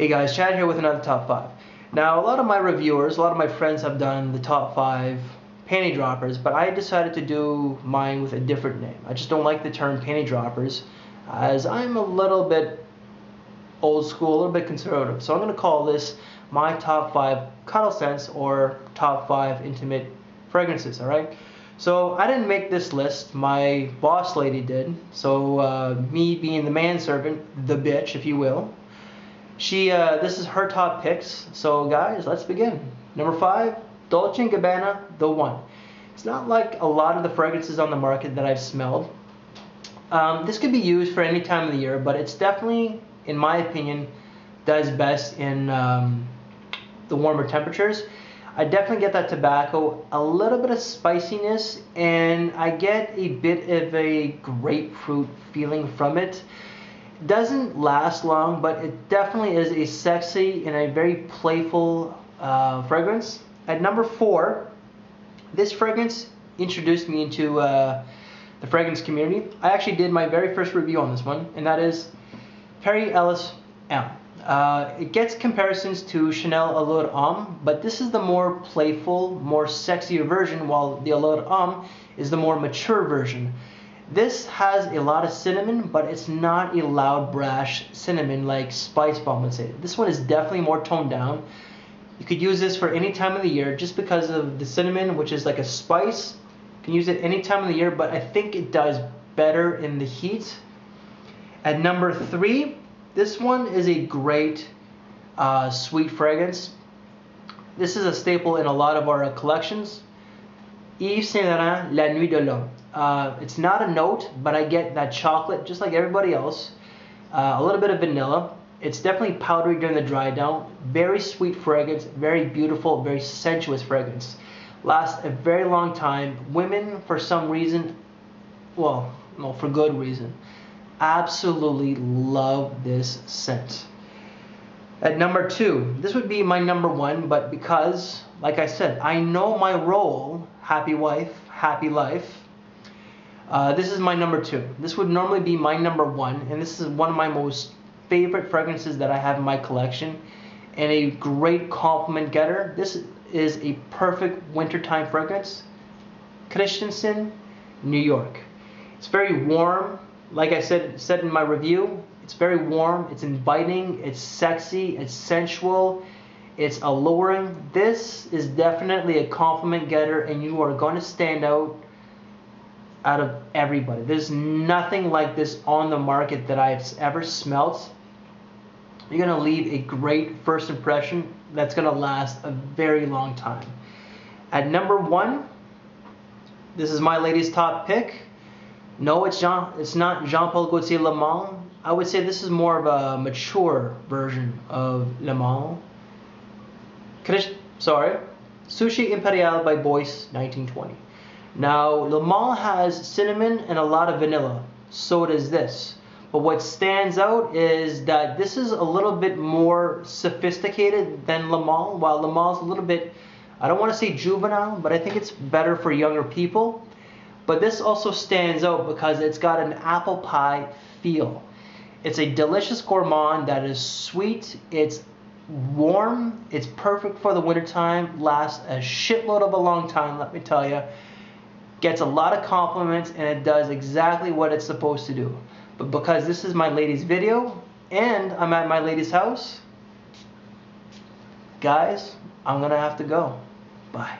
Hey guys, Chad here with another top 5. Now, a lot of my reviewers, a lot of my friends have done the top 5 panty droppers, but I decided to do mine with a different name. I just don't like the term panty droppers, as I'm a little bit old school, a little bit conservative. So I'm going to call this my top 5 Cuddle Scents or top 5 intimate fragrances, alright? So I didn't make this list, my boss lady did. So me being the manservant, the bitch if you will, this is her top picks. So guys, let's begin. Number 5, Dolce Gabbana, The One. It's not like a lot of the fragrances on the market that I've smelled. This could be used for any time of the year, but it's definitely, in my opinion, does best in the warmer temperatures. I definitely get that tobacco, a little bit of spiciness, and I get a bit of a grapefruit feeling from it. It doesn't last long, but it definitely is a sexy and a very playful fragrance. At number 4, this fragrance introduced me into the fragrance community. I actually did my very first review on this one, and that is Perry Ellis M. It gets comparisons to Chanel Allure Homme, but this is the more playful, more sexier version, while the Allure Homme is the more mature version. This has a lot of cinnamon, but it's not a loud, brash cinnamon like Spice Bomb would say. This one is definitely more toned down. You could use this for any time of the year just because of the cinnamon, which is like a spice. You can use it any time of the year, but I think it does better in the heat. At number 3, this one is a great sweet fragrance. This is a staple in a lot of our collections. Yves Saint Laurent La Nuit de l'Homme. It's not a note, but I get that chocolate just like everybody else. A little bit of vanilla. It's definitely powdery during the dry down. Very sweet fragrance, very beautiful, very sensuous fragrance. Lasts a very long time. Women, for some reason, well, no, for good reason, absolutely love this scent. At number 2, this would be my number 1, but because, like I said, I know my role, happy wife, happy life, this is my number 2. This would normally be my number 1, and this is one of my most favorite fragrances that I have in my collection, and a great compliment getter. This is a perfect wintertime fragrance. Christensen, New York. It's very warm. Like I said in my review, it's very warm, it's inviting, it's sexy, it's sensual, it's alluring. This is definitely a compliment getter, and you are going to stand out of everybody. There's nothing like this on the market that I've ever smelt. You're going to leave a great first impression that's going to last a very long time. At number 1, this is my lady's top pick. No, it's not Jean-Paul Gaultier Le Mans. I would say this is more of a mature version of Le Mans. Sushi Imperial by Boyce, 1920. Now, Le Mans has cinnamon and a lot of vanilla. So does this. But what stands out is that this is a little bit more sophisticated than Le Mans, while Le Mans is a little bit, I don't want to say juvenile, but I think it's better for younger people. But this also stands out because it's got an apple pie feel. It's a delicious gourmand that is sweet, it's warm, it's perfect for the wintertime, lasts a shitload of a long time, let me tell you. Gets a lot of compliments, and it does exactly what it's supposed to do. But because this is my lady's video, and I'm at my lady's house, guys, I'm gonna have to go. Bye.